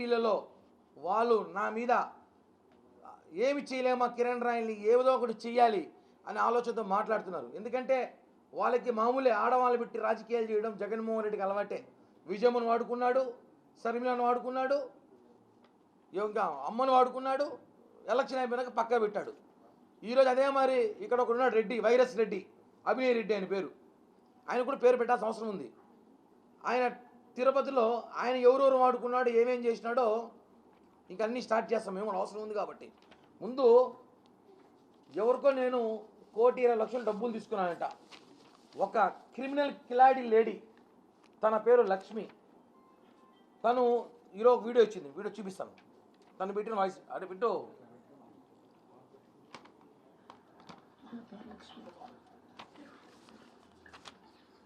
పార్టీలలో వాళ్ళు నా మీద ఏమి చేయలేమా కిరణ్ రాయల్ని ఏదో ఒకటి చెయ్యాలి అనే ఆలోచనతో మాట్లాడుతున్నారు. ఎందుకంటే వాళ్ళకి మామూలే ఆడవాళ్ళు పెట్టి రాజకీయాలు చేయడం జగన్మోహన్ రెడ్డికి అలవాటే. విజయమ్మను వాడుకున్నాడు, శర్మిలను వాడుకున్నాడు, ఇంకా అమ్మను వాడుకున్నాడు, ఎలక్షన్ అయిపోయినాక పక్కా పెట్టాడు. ఈరోజు అదే మరి ఇక్కడ ఒకడు ఉన్నాడు రెడ్డి, వైరస్ రెడ్డి, అభినయ్ రెడ్డి ఆయన పేరు. ఆయన కూడా పేరు పెట్టాల్సిన అవసరం ఉంది. ఆయన తిరుపతిలో ఆయన ఎవరెవరు వాడుకున్నాడు, ఏమేం చేసినాడో ఇంక అన్నీ స్టార్ట్ చేస్తాం మేము, అవసరం ఉంది కాబట్టి. ముందు ఎవరికో నేను 1,20,00,000 డబ్బులు తీసుకున్నానంట. ఒక క్రిమినల్ కిలాడి లేడీ, తన పేరు లక్ష్మి. తను ఈరోజు వీడియో ఇచ్చింది, వీడియో చూపిస్తాను. తను పెట్టిన వాయిస్ అటు పెట్టు.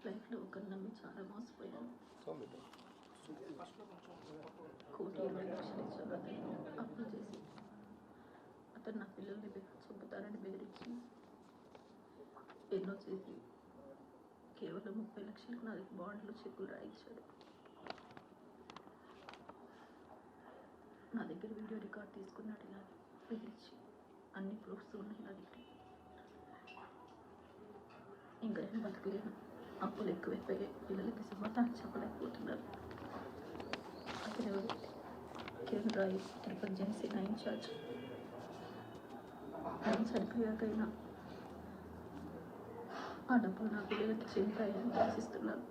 లైఫ్లో ఒకరు నమ్మి చాలా మోసపోయాను. 1,20,00,000 ఇచ్చారు. అప్పులు చేసి అతను నా పిల్లల్ని చంపుతారని బెదిరించి ఎన్నో చేసి కేవలం 30 లక్షలకు నా దగ్గర బాండ్లు చెక్కులు రాయించాడు. నా దగ్గర వీడియో రికార్డ్ తీసుకున్నాడు. ఇలా బెదిరించి అన్ని ప్రూఫ్స్ ఉన్నాయి నా దగ్గర. ఇంకా నేను బతకలేను. అప్పులు ఎక్కువైపోయాయి. పిల్లలకి సమాధానం చెప్పలేకపోతున్నారు. అతను కిరణ్ రాయ్ తిరుపతి జనసేన ఇన్ఛార్జ్. ఆయన చనిపోయాకైనా ఆ డబ్బులు నా పిల్లలకి చెందుతాయని ఆశిస్తున్నారు.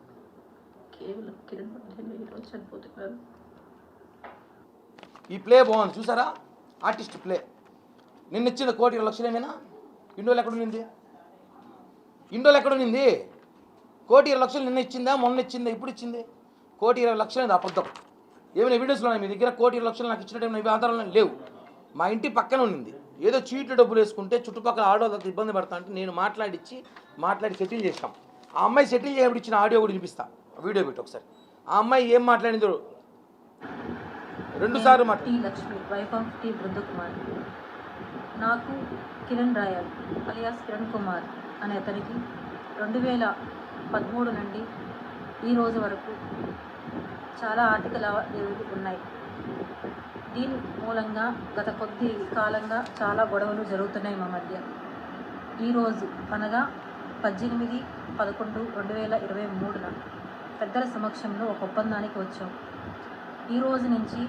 కేవలం కిరణ్ వల్లే ఈరోజు చనిపోతున్నారు. ఈ ప్లే బాగుంది చూసారా, ఆర్టిస్ట్ ప్లే. నిన్న ఇచ్చింది 1,20,00,000 ఏమైనా ఇండోలు ఎక్కడుంది? ఇండోలు ఎక్కడుంది? 1,20,00,000 నిన్న ఇచ్చిందా, మొన్న ఇచ్చిందా, ఇప్పుడు ఇచ్చింది? 1,20,00,000 అబద్ధం. ఏమైనా ఎవిడెన్స్లో ఉన్నాయి మీ దగ్గర? 1,20,00,000 నాకు ఇచ్చినట్టు ఏమైనా ఆధారాలు లేవు. మా ఇంటి పక్కన ఉంది. ఏదో చీట్లు డబ్బులు వేసుకుంటే చుట్టుపక్కల ఆడవాళ్ళతో ఇబ్బంది పడతా అంటే నేను మాట్లాడి సెటిల్ చేస్తాం. ఆ అమ్మాయి సెటిల్ చేయబడి ఇచ్చిన ఆడియో కూడా వినిపిస్తా, వీడియో పెట్టి ఒకసారి. ఆ అమ్మాయి ఏం మాట్లాడిందో 2 సార్లు T Lakshmi, wife of T Brindakumar. నాకు కిరణ్ రాయల్ అలియాస్ కిరణ్ కుమార్ అనే అతనికి 2013 నుండి ఈ రోజు వరకు చాలా ఆర్థిక లావాదేవీలు ఉన్నాయి. దీని మూలంగా గత కొద్ది కాలంగా చాలా గొడవలు జరుగుతున్నాయి మా మధ్య. ఈరోజు అనగా 18/11/2023 పెద్దల సమక్షంలో ఒక ఒప్పందానికి వచ్చాం. ఈ రోజు నుంచి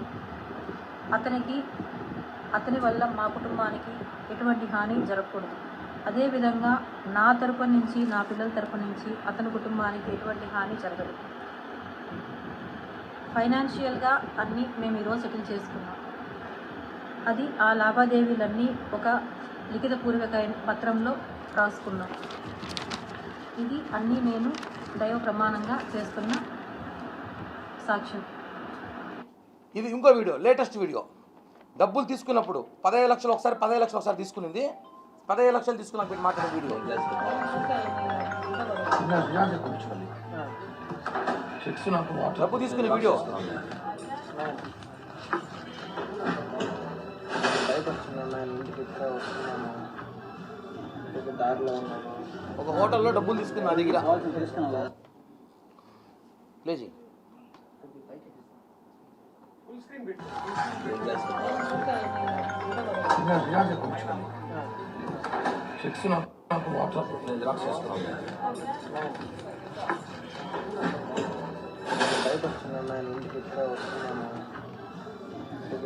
అతని వల్ల మా కుటుంబానికి ఎటువంటి హాని జరగకూడదు. అదేవిధంగా నా తరపు నుంచి, నా పిల్లల తరపు నుంచి అతని కుటుంబానికి ఎటువంటి హాని జరగదు. ఫైనాన్షియల్గా అన్నీ మేము ఈరోజు సెటిల్ చేసుకున్నాం. అది ఆ లావాదేవీలన్నీ ఒక లిఖితపూర్వక పత్రంలో రాసుకున్నాం. ఇది అన్నీ నేను దైవ ప్రమాణంగా చేస్తున్న సాక్ష్యం. ఇది ఇంకో వీడియో, లేటెస్ట్ వీడియో. డబ్బులు తీసుకున్నప్పుడు 15 లక్షలు ఒకసారి, 15 లక్షలు ఒకసారి తీసుకునింది. 15 లక్షలు తీసుకున్నాక పెట్టి మాట్లాడే వీడియో. డబ్బు తీసుకునే వీడియో. ఒక హోటల్లో డబ్బులు తీసుకున్నా నా దగ్గర. లేజీ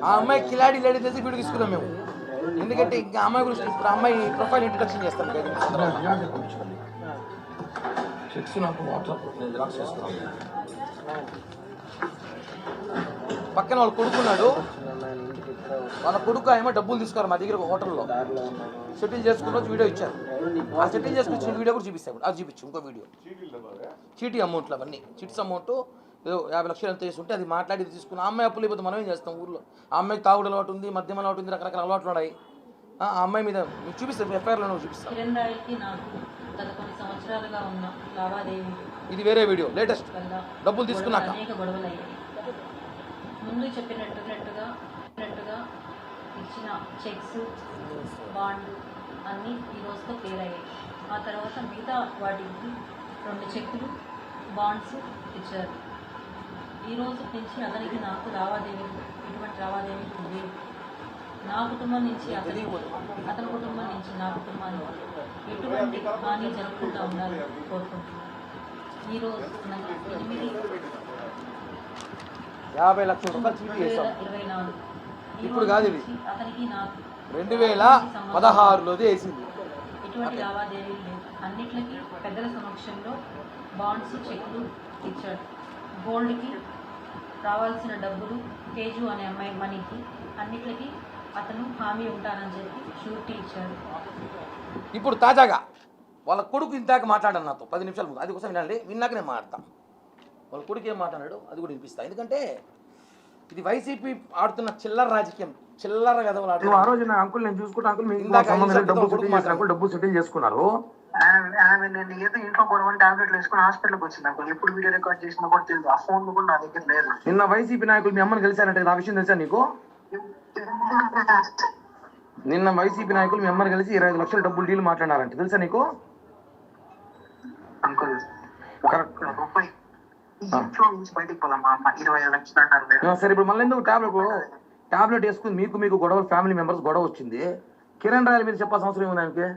ఆ అమ్మాయి కిలాడి లేడీ తెలిసి వీడియో తీసుకున్నాం మేము. ఎందుకంటే ఇంకా అమ్మాయి గురించి ఇప్పుడు అమ్మాయి ప్రొఫైల్ ఇంట్రడక్షన్ చేస్తాం. పక్కన వాళ్ళు కొడుకున్నాడు, వాళ్ళ కొడుకు ఏమో డబ్బులు తీసుకోరు మా దగ్గర హోటల్లో సెటిల్ చేసుకున్న వీడియో ఇచ్చారు. ఆ సెటిల్ చేసుకొచ్చిన వీడియో కూడా చూపిస్తాను. అది చూపించు ఇంకో వీడియో. చీటీ అమౌంట్లు అవన్నీ, చిట్స్ అమౌంట్ 50 లక్షలు ఎంత తీసుకుంటే అది మాట్లాడి తీసుకున్న. ఆ అమ్మాయి అప్పులు అయిపోతే మనం ఏం చేస్తాం? ఊర్లో ఆ అమ్మాయికి తాగుడు అలవాటు ఉంది, మద్యం అలవాటు ఉంది, రకరకాల అలవాట్లు ఉన్నాయి. ఆ అమ్మాయి మీద మీకు చూపిస్తాను, ఎఫ్ఐఆర్లో చూపిస్తాను. కిరణ్ రాయ్కి నాకు గత కొన్ని సంవత్సరాలుగా ఉన్న లావాదేవీ. ఇది వేరే వీడియో, లేటెస్ట్. డబ్బులు తీసుకున్నాక అనేక గొడవలు అయ్యాయి. ముందు చెప్పినట్టుగా ఇచ్చిన చెక్స్, బాండ్ అన్నీ ఈ రోజుతో క్లియర్ అయ్యాయి. ఆ తర్వాత మిగతా వాటికి 2 చెక్కులు, బాండ్స్ ఇచ్చారు. ఈ రోజు నుంచి అతనికి నాకు లావాదేవీలు ఎటువంటి లావాదేవీలు లేవు. నా కుటుంబం నుంచి అతని కుటుంబం నుంచి నా కుటుంబానికి ఎటువంటి హాని జరగకుండా ఉండాలని కోరుకుంటున్నాను. ఈరోజు 50 లక్షల రూపాయలు చీటీ చేశాం. 2024 ఇప్పుడు కాదు ఇది, అతనికి నాకు 2016లోది వేసింది. ఎటువంటి లావాదేవీలు లేవు. అన్నిట్లకి పెద్దల సమక్షంలో బాండ్స్, చెక్లు ఇచ్చాడు. గోల్డ్కి రావాల్సిన డబ్బులు, తేజు అనే అమ్మాయి మనీకి అన్నిట్లకి అతను హామీ ఉంటానని చెప్పి షూరిటీ ఇచ్చాడు. ఇప్పుడు తాజాగా వాళ్ళ కొడుకు ఇందాక మాట్లాడాను నాతో 10 నిమిషాల ముందు. అది కోసం వినాలి, విన్నాక నేను మాట్లాడతాను. వాళ్ళ కొడుకు ఏం మాట్లాడాడు అది కూడా వినిపిస్తా. ఎందుకంటే ఇది వైసీపీ ఆడుతున్న చిల్లర రాజకీయం, చిల్లర గదవలు ఆడుతున్నారు. ఆ రోజు నా అంకుల్ నేను చూసుకుంటా, అంకుల్ మీకు డబ్బు సెటిల్ చేసుకున్నారు. ఆమె నేను ఏదో ఇంట్లో గొడవ టాబ్లెట్లు వేసుకుని హాస్పిటల్కి వచ్చింది అంకుల్. ఎప్పుడు వీడియో రికార్డ్ చేసినా కూడా తెలియదు. ఆ ఫోన్ కూడా నా దగ్గర లేదు. నిన్న వైసీపీ నాయకులు మీ అమ్మని కలిశారంటే ఆ విషయం తెలుసా నీకు? నిన్న వైసీపీ నాయకులు మీ అమ్మని కలిసి 25 లక్షల డబ్బులు డీల్ మాట్లాడారంటే తెలుసా నీకు? అంకుల్ రూపాయి ఇంట్లో నుంచి బయటకు పోదాం. మా అమ్మ 25 లక్షలు అంటారు. సరే, ఇప్పుడు మళ్ళీ ఎందుకు టాబ్లెట్ వేసుకుని మీకు గొడవ, ఫ్యామిలీ మెంబర్స్ గొడవ వచ్చింది. కిరణ్ రాయల మీద చెప్పాల్సిన అవసరం ఏముంది ఆయనకి?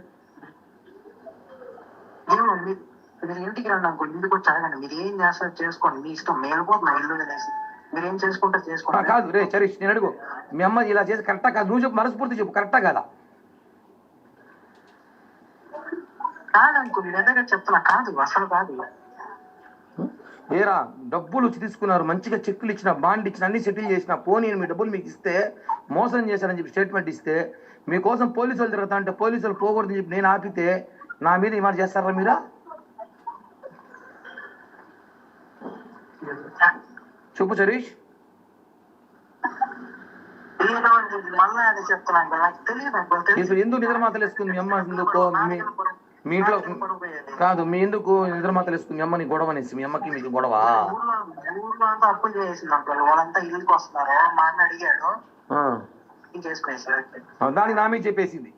మీరు ఇంటికి రండి అంకుల్, ఇంటికి వచ్చి అడగండి. మీరు ఏం చేస్తారు చేసుకోండి, మీ ఇష్టం. మేలుపోతున్నా ఇల్లు అనేసి మీరు ఏం చేసుకుంటారు చేసుకోండి. కాదు రే చరీష్, నేను అడుగు, మీ అమ్మ ఇలా చేసి కరెక్టా కాదు? నువ్వు చెప్పు, మనస్ఫూర్తి చెప్పు, కరెక్టా కాదా? కాదు అంకుల్, నేను దగ్గర చెప్తున్నా, కాదు అసలు కాదు. ఏరా, డబ్బులు వచ్చి తీసుకున్నారు, మంచిగా చెక్కులు ఇచ్చిన, బాండ్ ఇచ్చిన, అన్ని సెటిల్ చేసిన, పోనీ మీ డబ్బులు మీకు ఇస్తే మోసం చేశారని చెప్పి స్టేట్మెంట్ ఇస్తే, మీకోసం పోలీసులు తిరుగుతా అంటే పోలీసులు పోకూడదని చెప్పి నేను ఆపితే నా మీద ఇమారు చేస్తారా మీరా? చెప్పు చరీష్. మళ్ళీ అది చెప్తున్నాను, నాకు తెలియదు అంకుల్. ఇప్పుడు ఎందుకు నిద్రమాతలు వేసుకుంది మీ అమ్మ? ఎందుకు మీ ఇంట్లో కాదు, మీ ఎందుకు నిద్రమాతలు వేసుకుంది మీ అమ్మని? గొడవ అనేసి మీ అమ్మకి మీకు గొడవ? ఊర్లో అంతా అప్పులు చేసింది అంకుల్. వాళ్ళంతా ఇల్లుకి వస్తున్నారు. మా అన్న అడిగాడు, దానికి నా మీద చెప్పేసింది.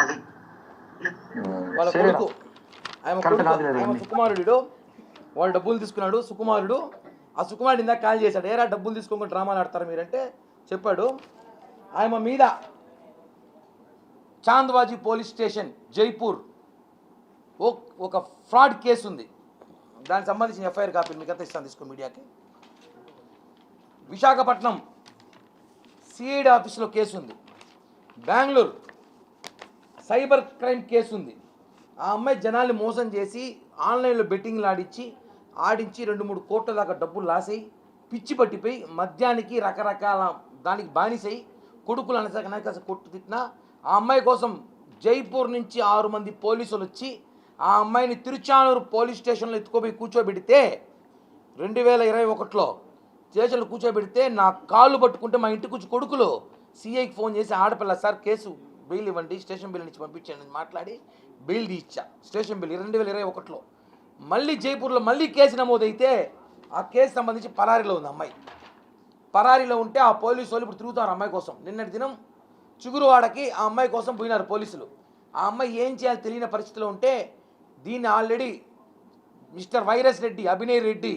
అది వాళ్ళ కొడుకు ఆయన సుకుమారుడు, వాడు డబ్బులు తీసుకున్నాడు. సుకుమారుడు, ఆ సుకుమారుడు ఇందాక కాల్ చేశాడు, ఏరా డబ్బులు తీసుకోకుండా డ్రామాలు ఆడతారు మీరంటే చెప్పాడు. ఆయన మీద చాంద్వాజీ పోలీస్ స్టేషన్ జైపూర్ ఒక ఫ్రాడ్ కేసు ఉంది. దానికి సంబంధించిన ఎఫ్ఐఆర్ కాపీ మీకు అంతా ఇస్తాను, తీసుకో మీడియాకి. విశాఖపట్నం సిఐడి ఆఫీసులో కేసు ఉంది. బెంగళూరు సైబర్ క్రైమ్ కేసు ఉంది. ఆ అమ్మాయి జనాల్ని మోసం చేసి ఆన్లైన్లో బెట్టింగ్లు ఆడించి 2-3 కోట్ల దాకా డబ్బులు లాసై పిచ్చి పట్టిపోయి మద్యానికి రకరకాల దానికి బానిసై కొడుకులు అనసక కొట్టు తిట్టిన ఆ అమ్మాయి కోసం జైపూర్ నుంచి 6 మంది పోలీసులు వచ్చి ఆ అమ్మాయిని తిరుచానూరు పోలీస్ స్టేషన్లో ఎత్తుకోపోయి కూర్చోబెడితే 2021లో స్టేషన్లో కూర్చోబెడితే నా కాళ్ళు పట్టుకుంటే మా ఇంటికి వచ్చి కొడుకులు సిఐకి ఫోన్ చేసి, ఆడపిల్ల సార్ కేసు బెయిల్ ఇవ్వండి, స్టేషన్ బిల్ నుంచి పంపించండి మాట్లాడి బెయిల్ తీయిచ్చా. స్టేషన్ బిల్ 2021లో. మళ్ళీ జైపూర్లో మళ్ళీ కేసు నమోదైతే ఆ కేసు సంబంధించి పరారీలో ఉంది అమ్మాయి. పరారీలో ఉంటే ఆ పోలీసు వాళ్ళు ఇప్పుడు తిరుగుతారు అమ్మాయి కోసం. నిన్నటి దినం చిగురువాడకి ఆ అమ్మాయి కోసం పోయినారు పోలీసులు. ఆ అమ్మాయి ఏం చేయాలో తెలియని పరిస్థితిలో ఉంటే దీన్ని already mister virus Reddy, Abhinay Reddy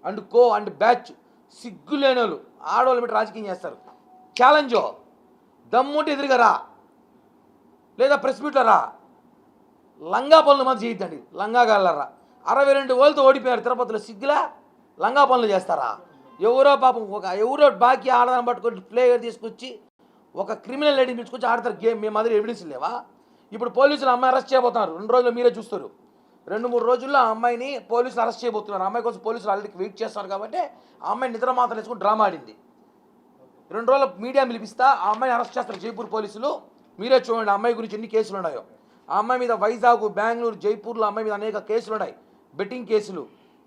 and co and batch సిగ్గులేనోళ్ళు ఆడవాళ్ళు పెట్టి రాజకీయం చేస్తారు. ఛాలెంజో, దమ్ముంటే ఎదురుగా రా, లేదా ప్రెస్ మీట్లో రా, లంగా పనులు మాత్రం చేయొద్దండి. లంగా గాళ్ళరా 62 ఓళ్ళతో ఓడిపోయారు తిరుపతిలో. సిగ్గులా లంగా పనులు చేస్తారా? ఎవరో పాపం ఎవరో బాకీ ఆడదాన్ని పట్టుకొని ప్లేయర్ తీసుకొచ్చి ఒక క్రిమినల్ లేడీని తీసుకొచ్చి ఆడతారు గేమ్. మేము మాదిరి ఎవిడెన్స్ లేవా? ఇప్పుడు పోలీసులు అమ్మాయి అరెస్ట్ చేయబోతున్నారు. 2 రోజుల్లో మీరే చూస్తారు. 2-3 రోజుల్లో ఆ అమ్మాయిని పోలీసులు అరెస్ట్ చేయబోతున్నారు. అమ్మాయి కోసం పోలీసులు ఆల్రెడీ వెయిట్ చేస్తారు కాబట్టి ఆ అమ్మాయి నిద్ర మాత్రం వేసుకుని డ్రామా ఆడింది. 2 రోజుల మీడియా పిలిపిస్తా, ఆ అమ్మాయిని అరెస్ట్ చేస్తారు జైపూర్ పోలీసులు. మీరే చూడండి ఆ అమ్మాయి గురించి ఎన్ని కేసులు ఉన్నాయో. ఆ అమ్మాయి మీద వైజాగ్, బెంగళూరు, జైపూర్లో అమ్మాయి మీద అనేక కేసులు ఉన్నాయి. బెట్టింగ్ కేసులు,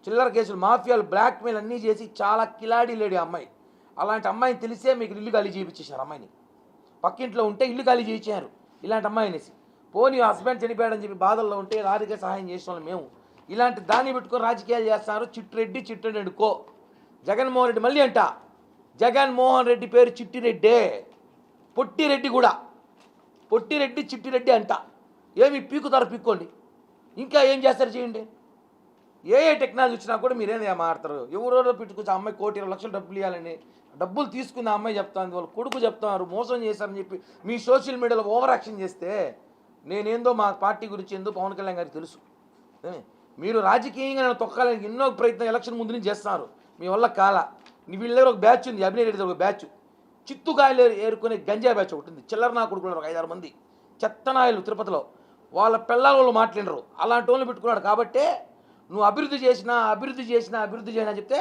చిల్లర కేసులు, మాఫియాలు, బ్లాక్మెయిల్ అన్నీ చేసి చాలా కిలాడీ లేడీ అమ్మాయి. అలాంటి అమ్మాయిని తెలిసే మీకు ఇల్లు ఖాళీ చేయించేశారు. అమ్మాయిని పక్కింట్లో ఉంటే ఇల్లు ఖాళీ చేయించారు ఇలాంటి అమ్మాయి అనేసి. పోనీ హస్బెండ్ చనిపోయాడని చెప్పి బాధల్లో ఉంటే రాజకీయ సహాయం చేసిన మేము ఇలాంటి దాన్ని పెట్టుకొని రాజకీయాలు చేస్తున్నారు. Chittireddy and co. జగన్మోహన్ రెడ్డి మళ్ళీ అంట, జగన్మోహన్ రెడ్డి పేరు చిట్టిరెడ్డే, పొట్టిరెడ్డి కూడా పొట్టిరెడ్డి, చిట్టిరెడ్డి అంట. ఏమి పీకుతారు పీక్కోండి, ఇంకా ఏం చేస్తారు చేయండి. ఏ టెక్నాలజీ వచ్చినా కూడా మీరేం మాట్లాడతారు. ఎవరో పెట్టుకొచ్చి ఆ అమ్మాయి 1,20,00,000 డబ్బులు ఇవ్వాలని డబ్బులు తీసుకున్న అమ్మాయి చెప్తాను, వాళ్ళ కొడుకు చెప్తున్నారు మోసం చేశారని చెప్పి మీ సోషల్ మీడియాలో ఓవర్ యాక్షన్ చేస్తే నేనేందో మా పార్టీ గురించి ఏందో పవన్ కళ్యాణ్ గారికి తెలుసు. మీరు రాజకీయంగా నన్ను తొక్కాలని ఎన్నో ప్రయత్నం ఎలక్షన్ ముందు నుంచి చేస్తున్నారు, మీ వల్ల కాల. వీళ్ళ దగ్గర ఒక బ్యాచ్ ఉంది, అభినయ్ రెడ్డి ఒక బ్యాచ్, చిత్తుకాయలు ఏరుకునే గంజా బ్యాచ్ ఒకటి ఉంది, చిల్లర నా కొడుకున్నారు ఒక 5-6 మంది చెత్తనాయలు తిరుపతిలో. వాళ్ళ పిల్లల వాళ్ళు మాట్లాడరు, అలాంటి వాళ్ళు పెట్టుకున్నాడు. కాబట్టే నువ్వు అభివృద్ధి చేసినా చెప్తే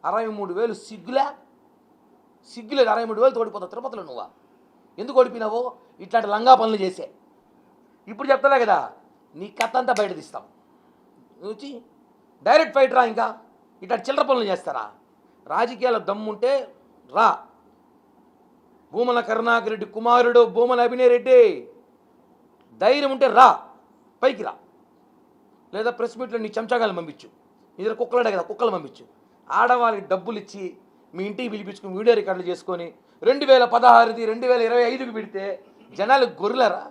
63,000 సిగ్గులేదు 63,000 తోడిపోతావు తిరుపతిలో. నువ్వు ఎందుకు ఓడిపోయినావు? ఇట్లాంటి లంగా పనులు చేసే. ఇప్పుడు చెప్తలే కదా నీ కథ అంతా బయట తీస్తాం. నువ్వు డైరెక్ట్ ఫైట్ రా, ఇంకా ఇట్లా చిల్లర పనులు చేస్తారా? రాజకీయాల దమ్ముంటే రా. భూమన కరుణాకర్ రెడ్డి కుమారుడు భూమన అభినయ్ రెడ్డి, ధైర్యం ఉంటే రా, పైకి రా. లేదా ప్రెస్ మీట్లో నీ చెంచాగాలు పంపించు, నీ దగ్గర కుక్కలాడే కదా కుక్కలు పంపించు. ఆడవాళ్ళకి డబ్బులు ఇచ్చి మీ ఇంటికి పిలిపించుకుని వీడియో రికార్డులు చేసుకొని 2016ది 2025కి పెడితే జనాలు గొర్రెలరా?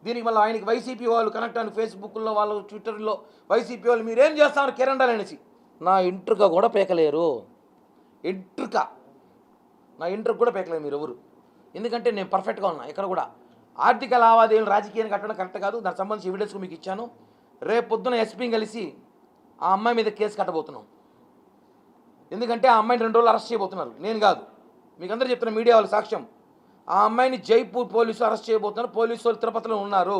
దీనికి మళ్ళీ ఆయనకి వైసీపీ వాళ్ళు కనెక్ట్ అని ఫేస్బుక్లో వాళ్ళు ట్విట్టర్లో వైసీపీ వాళ్ళు మీరేం చేస్తామని కిరణ్ అనేసి నా ఇంట్రుక కూడా పేకలేరు. నా ఇంట్రుక కూడా పేకలేరు మీరు ఎవరు. ఎందుకంటే నేను పర్ఫెక్ట్గా ఉన్నా. ఇక్కడ కూడా ఆర్థిక లావాదేవీలు రాజకీయాన్ని కట్టడం కరెక్ట్ కాదు. దానికి సంబంధించి ఎవిడెన్స్ మీకు ఇచ్చాను. రేపు పొద్దున ఎస్పీని కలిసి ఆ అమ్మాయి మీద కేసు కట్టబోతున్నాం. ఎందుకంటే ఆ అమ్మాయిని 2 రోజులు అరెస్ట్ చేయబోతున్నారు, నేను కాదు, మీకు అందరూ చెప్తున్న మీడియా వాళ్ళ సాక్ష్యం. ఆ అమ్మాయిని జైపూర్ పోలీసులు అరెస్ట్ చేయబోతున్నారు. పోలీసు వాళ్ళు తిరుపతిలో ఉన్నారు.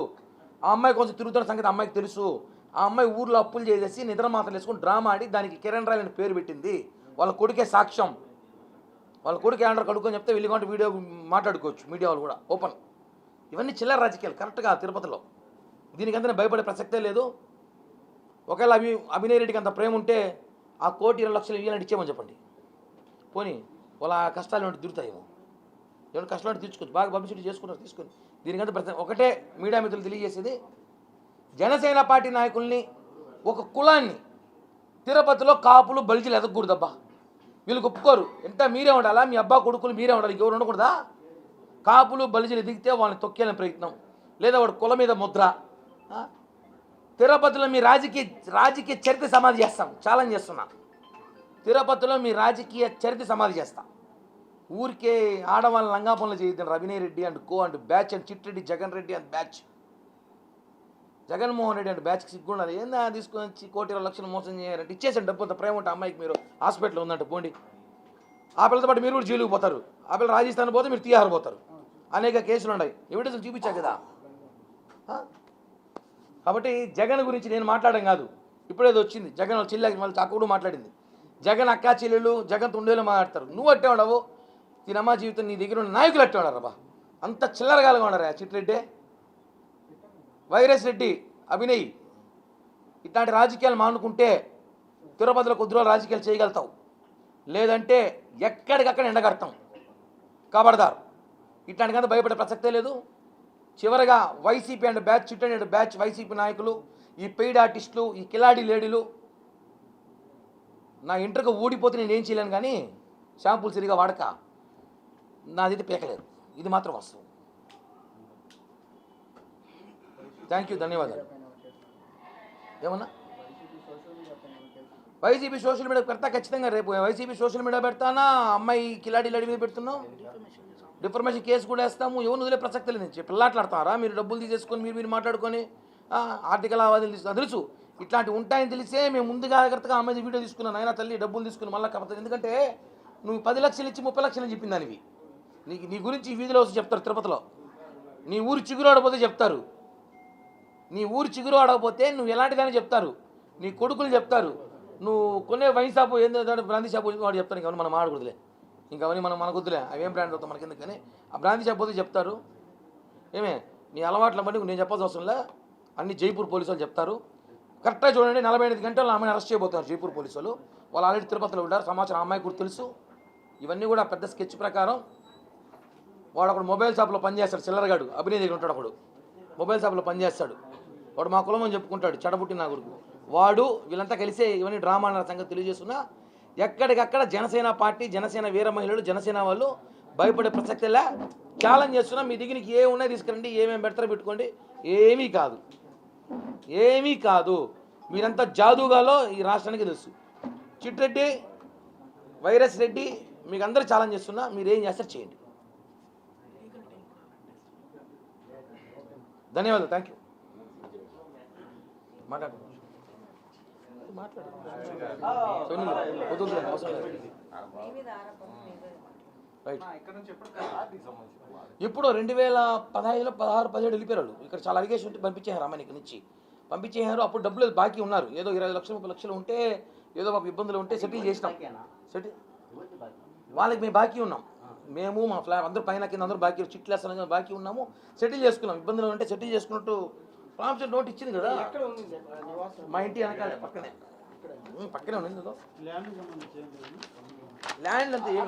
ఆ అమ్మాయి కొంచెం తిరుగుతున్న సంగతి అమ్మాయికి తెలుసు. ఆ అమ్మాయి ఊర్లో అప్పులు చేసేసి నిద్ర మాత్రలు వేసుకుని డ్రామా ఆడి దానికి కిరణ్ రాయ్ అని పేరు పెట్టింది. వాళ్ళ కొడుకే సాక్ష్యం. వాళ్ళ కొడుకు ఏమంటారు కడుక్కొని చెప్తే వెళ్ళి వీడియో మాట్లాడుకోవచ్చు మీడియా వాళ్ళు కూడా ఓపెన్. ఇవన్నీ చిల్లర రాజకీయాలు కరెక్ట్గా తిరుపతిలో. దీనికంతా భయపడే ప్రసక్తే లేదు. ఒకవేళ అభినయ్ రెడ్డికి అంత ప్రేమ ఉంటే ఆ 1,20,00,000 ఇవ్వాలని ఇచ్చేమని చెప్పండి. పోనీ వాళ్ళ కష్టాలు ఏమిటి తిరుగుతాయేమో, ఏమైనా కష్టాలు తీర్చుకోవచ్చు. బాగా పబ్లిసిటీ చేసుకున్నారు, తీసుకొని. దీనికంటే ఒకటే మీడియా మిత్రులు తెలియజేసేది, జనసేన పార్టీ నాయకుల్ని ఒక కులాన్ని తిరుపతిలో కాపులు బలిజీలు ఎదగకూడదబ్బా. వీళ్ళు ఒప్పుకోరు. ఎంత మీరే ఉండాలా, మీ అబ్బా కొడుకులు మీరే ఉండాలి, ఎవరు ఉండకూడదా? కాపులు బలిజీలు ఎదిగితే వాళ్ళని తొక్కేయాలని ప్రయత్నం, లేదా వాడు కుల మీద ముద్ర. తిరుపతిలో మీ రాజకీయ చరిత్ర సమాధి చేస్తాం, ఛాలెంజ్ చేస్తున్నా. తిరుపతిలో మీ రాజకీయ చరిత్ర సమాధి చేస్తాం. ఊరికే ఆడవాళ్ళ లంగా పనులు చేయొద్దండి. Abhinay Reddy and co and batch and Chitreddy Jagan Reddy and batch, Jaganmohan Reddy and బ్యాచ్కి సిగ్గుండాలి. ఏందా తీసుకొని వచ్చి 1,20,00,000 మోసం చేయాలంటే ఇచ్చేసండి డబ్బులతో. ప్రేమ ఉంటే అమ్మాయికి మీరు హాస్పిటల్లో ఉందంటే పోండి. ఆ పిల్లతో పాటు మీరు కూడా జైలుకి పోతారు. ఆ పిల్ల రాజస్థాన్ పోతే మీరు తీహార్ పోతారు. అనేక కేసులు ఉన్నాయి, ఎవిడెన్స్ చూపించా కదా. కాబట్టి జగన్ గురించి నేను మాట్లాడడం కాదు. ఇప్పుడేదో వచ్చింది జగన్ చెల్లి మళ్ళీ అక్కడ మాట్లాడింది. జగన్ అక్కా చెల్లెలు జగన్ తుండేలు మాట్లాడతారు. నువ్వు అట్టే ఉండవు, దీనమ్మా జీవితం నీ దగ్గర ఉన్న నాయకులు అట్టే ఉండరు అబ్బా. అంత చిల్లరగాలుగా ఉండరా చిట్రెడ్డి, వైరస్ రెడ్డి, అభినయ్. ఇట్లాంటి రాజకీయాలు మానుకుంటే తిరుపతిలో కొద్ది రోజులు రాజకీయాలు చేయగలుగుతావు, లేదంటే ఎక్కడికక్కడ ఎండగడతాం. కాబడదారు. ఇట్లాంటికంతా భయపడే ప్రసక్తే లేదు. చివరగా వైసీపీ అండ్ బ్యాచ్ చిట్టండి అండ్ బ్యాచ్ వైసీపీ నాయకులు, ఈ పెయిడ్ ఆర్టిస్టులు, ఈ కిలాడి లేడీలు, నా ఇంటర్గా ఊడిపోతే నేను ఏం చేయలేను, కానీ షాంపూలు సరిగా వాడక నాదైతే పీకలేదు. ఇది మాత్రం వస్తుంది. థ్యాంక్ యూ, ధన్యవాదాలు. ఏమన్నా వైసీపీ సోషల్ మీడియా పెడతా ఖచ్చితంగా. రేపు వైసీపీ సోషల్ మీడియా పెడతానా, అమ్మాయి కిలాడి లేడీ మీద పెడుతున్నాం, డిఫర్మేషన్ కేసు కూడా వేస్తాము. ఎవరు వదిలే ప్రసక్తి లేదు. పిల్లాట్లాడతారా మీరు? డబ్బులు తీసేసుకొని మీరు మాట్లాడుకొని ఆర్థిక లావాదేవీలు తీసుకుని తెలుసు. ఇట్లాంటివి ఉంటాయని తెలిసే మేము ముందుగా జాగ్రత్తగా అమ్మాయి వీడియో తీసుకున్నాను. అయినా తల్లి డబ్బులు తీసుకుని మళ్ళీ కాకపోతే, ఎందుకంటే నువ్వు 10 లక్షలు ఇచ్చి 30 లక్షలు అని చెప్పింది దానివి. నీ గురించి వీధిలో వచ్చి చెప్తారు తిరుపతిలో. నీ ఊరు చిగురు ఆడపోతే చెప్తారు, నీ ఊరు చిగురు ఆడకపోతే నువ్వు ఎలాంటిదని చెప్తారు, నీ కొడుకులు చెప్తారు. నువ్వు కొనే వైన్ షాపు ఏందో బ్రాంతి షాపు వాడు చెప్తాను. ఇంకా మనం ఆడకూడదులే, ఇంకా అవన్నీ మనకు వద్దులే, అవేం బ్రాండ్ అవుతాం మనకి ఎందుకని. ఆ బ్రాంతి షాప్ పోతే చెప్తారు. ఏమే నీ అలవాట్ల బట్టి నేను చెప్పాల్సిన అవసరంలే, అన్ని జైపూర్ పోలీసు వాళ్ళు చెప్తారు. కరెక్ట్గా చూడండి, 48 గంటలు ఆమెను అరెస్ట్ చేయబోతున్నారు జైపూర్ పోలీసులు. వాళ్ళు ఆల్రెడీ తిరుపతిలో ఉంటారు, సమాచారం అమ్మాయి కూడా తెలుసు. ఇవన్నీ కూడా పెద్ద స్కెచ్ ప్రకారం. వాడు ఒకడు మొబైల్ షాప్లో పనిచేస్తాడు, చిల్లరగాడు, అభినయ్ దగ్గర ఉంటాడు. ఒకడు మొబైల్ షాప్లో పనిచేస్తాడు. వాడు మా కులం అని చెప్పుకుంటాడు, చెడబుట్టిన నా కొడుకు వాడు. వీళ్ళంతా కలిసే ఇవన్నీ డ్రామా అన్న సంగతి తెలియజేస్తున్నా. ఎక్కడికక్కడ జనసేన పార్టీ, జనసేన వీర మహిళలు, జనసేన వాళ్ళు భయపడే ప్రసక్తిలా ఛాలెంజ్ చేస్తున్నా. మీ దగ్గరికి ఏ ఉన్నాయి తీసుకురండి, ఏమేమి పెడతారో పెట్టుకోండి. ఏమీ కాదు. మీరంతా జాదూగాలో ఈ రాష్ట్రానికి తెలుసు. చిట్రెడ్డి, వైరస్ రెడ్డి మీకు అందరూ ఛాలెంజ్ చేస్తున్నా, మీరు ఏం చేస్తారు చేయండి. ధన్యవాదాలు. Thank you. మాట్లాడు. ఇప్పుడు 2015లో 16, 17 వెళ్ళిపోయారు. ఇక్కడ చాలా అలిగేషన్ ఉంటే పంపించేశారు అమ్మాయిని ఇక్కడ నుంచి పంపించేశారు. అప్పుడు డబ్బులు బాకీ ఉన్నారు, ఏదో 20 లక్షలు 30 లక్షలు ఉంటే, ఏదో మాకు ఇబ్బందులు ఉంటే సెటిల్ చేసినాం. వాళ్ళకి మేము బాకీ ఉన్నాం, మేము మా ఫ్లాట్ అందరూ పైన కింద అందరూ బాకీ చిట్లేస్తాను బాకీ ఉన్నాము, సెటిల్ చేసుకున్నాం. ఇబ్బందులు ఉంటే సెటిల్ చేసుకున్నట్టు ప్రామిసరీ నోట్ ఇచ్చింది కదా. మా ఇంటి వెనకాల పక్కనే ఉంది. ల్యాండ్ అంతా ఏం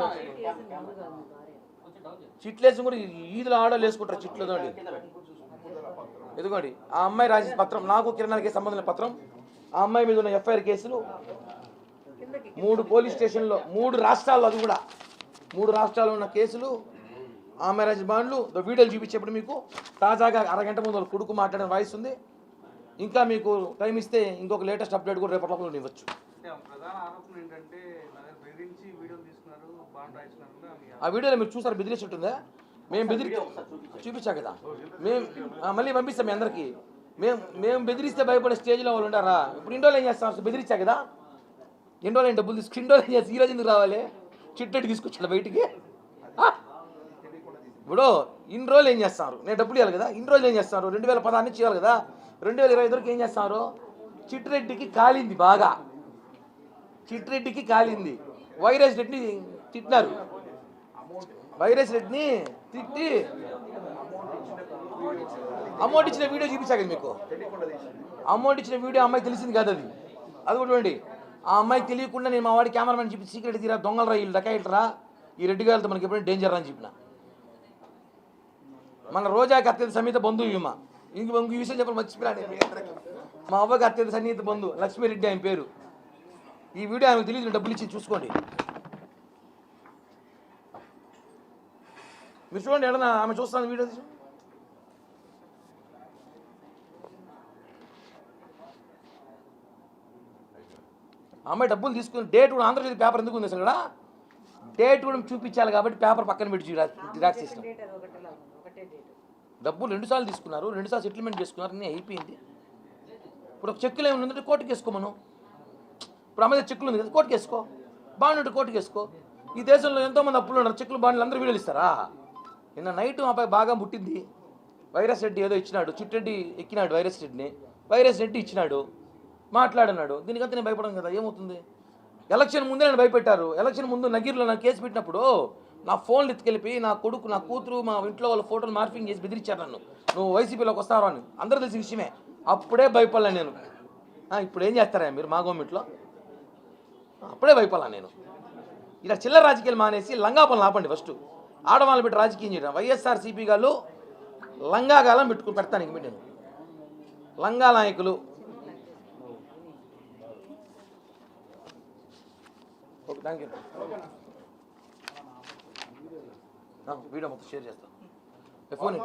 చిట్లేసి కూడా ఈదులు ఆడోళ్ళు వేసుకుంటారు చిట్లు. ఎదుగోండి ఆ అమ్మాయి రాసిన పత్రం, నాకు కిరణాలకి సంబంధించిన పత్రం, ఆ అమ్మాయి మీద ఉన్న ఎఫ్ఐఆర్ కేసులు 3 పోలీస్ స్టేషన్లో 3 రాష్ట్రాల్లో, అది కూడా 3 రాష్ట్రాల్లో ఉన్న కేసులు, ఆ అమ్మాయి రాసిన బాండ్లు, వీడియోలు చూపించేప్పుడు మీకు తాజాగా అరగంట ముందు వాళ్ళ కొడుకు మాట్లాడిన వాయిస్ ఉంది. ఇంకా మీకు టైం ఇస్తే ఇంకొక లేటెస్ట్ అప్డేట్ కూడా రేపటి లోపల ఇవ్వచ్చు. ఆ వీడియోలో మీరు చూసారు బెదిరించి ఉంటుందా? మేము చూపించా కదా, మేము మళ్ళీ పంపిస్తాం మీ అందరికీ. మేము బెదిరిస్తే భయపడే స్టేజ్లో వాళ్ళు ఉండారా? ఇప్పుడు ఇండోలు ఏం చేస్తాం? బెదిరించా కదా, ఇండోలు ఏం డబ్బులు తీసుకు ఇండోలు ఏం చేస్తాం? ఈరోజు ఎందుకు రావాలి? చిట్టెట్టి తీసుకొచ్చాడు బయటికి. ఇప్పుడు ఇన్ని రోజులు ఏం చేస్తారు? నేను డబ్బులు ఇవ్వాలి కదా. ఇన్ని రోజులు ఏం చేస్తారు? 2016 నుంచి ఇవ్వాలి కదా. 2022 వరకు ఏం చేస్తారు? చిట్రెడ్డికి కాలింది బాగా, చిట్రెడ్డికి కాలింది. వైరస్ రెడ్డిని తిట్టినారు, వైరస్ రెడ్డిని తిట్టి అమౌంట్ ఇచ్చిన వీడియో చూపించాక మీకు. అమౌంట్ ఇచ్చిన వీడియో అమ్మాయి తెలిసింది కాదు, అది కూడా చూడండి. ఆ అమ్మాయికి తెలియకుండా నేను మా వాడి కెమెరామెన్ చెప్పి సీక్రెట్ తీరా, దొంగలరా వీళ్ళు డకాయిట్రా, ఈ రెడ్డి గారితో మనకి ఎప్పుడైనా డేంజర్ అని చెప్పిన. మన రోజాకి అత్యంత సన్నిహిత బంధువు ఈమె. ఇంక ఈ విషయం చెప్పాలి మర్చిపోయాను. మా అవ్వకి అత్యంత సన్నిహిత బంధువు లక్ష్మీరెడ్డి ఆయన పేరు. ఈ వీడియో ఆమెకు తెలియదు, డబ్బులు ఇచ్చి చూసుకోండి. మీరు చూడండి, ఎడనా ఆమె చూస్తాను వీడియో. అమ్మాయి డబ్బులు తీసుకుని డేట్ కూడా ఆంధ్రజ్యోతి పేపర్ ఎందుకు ఉంది అసలు కూడా? డేట్ కూడా చూపించాలి కాబట్టి పేపర్ పక్కన పెట్టి జిరాక్స్ చేస్తాం. డబ్బులు 2 సార్లు తీసుకున్నారు, 2 సార్లు సెటిల్మెంట్ చేసుకున్నారు, అన్నీ అయిపోయింది. ఇప్పుడు ఒక చెక్కులు ఏమైనా ఉందంటే కోర్టుకు వేసుకో. మనం ఇప్పుడు అమ్మాయి చెక్కులు ఉంది కదా, కోర్టుకు వేసుకో. బాండ్ ఉంటే కోర్టుకు వేసుకో. ఈ దేశంలో ఎంతోమంది అప్పులు ఉన్నారు, చెక్కులు బాండ్లు అందరూ వీడియోలు ఇస్తారా? నిన్న నైట్ అబ్బాయి బాగా ముట్టింది. వైరస్ రెడ్డి ఏదో ఇచ్చినాడు, చిట్టెడ్డి ఎక్కినాడు వైరస్ రెడ్డిని, వైరస్ రెడ్డి ఇచ్చినాడు, మాట్లాడినాడు. దీనికంతా నేను భయపడను కదా, ఏమవుతుంది? ఎలక్షన్ ముందే నన్ను భయపెట్టారు. ఎలక్షన్ ముందు నగీర్లో నాకు కేసు పెట్టినప్పుడు నా ఫోన్లు ఎత్తుకెళ్ళి నా కొడుకు, నా కూతురు, మా ఇంట్లో వాళ్ళ ఫోటోలు మార్పింగ్ చేసి బెదిరించారు నన్ను. నువ్వు వైసీపీలోకి వస్తావు అని అందరూ తెలిసిన విషయమే. అప్పుడే భయపడలే నేను. ఇప్పుడు ఏం చేస్తారా మీరు మా గవర్నమెంట్లో? అప్పుడే భయపడలా నేను. ఇలా చిల్లర రాజకీయాలు మానేసి లంగా పనులు ఆపండి. ఫస్ట్ ఆడవాళ్ళు పెట్టి రాజకీయం చేయడం. వైఎస్ఆర్సీపీ గారు లంగాగాలం పెడతాను. ఇంక నేను లంగా నాయకులు. Okay, thank you. వీడియో మొత్తం షేర్ చేస్తాను. ఫోన్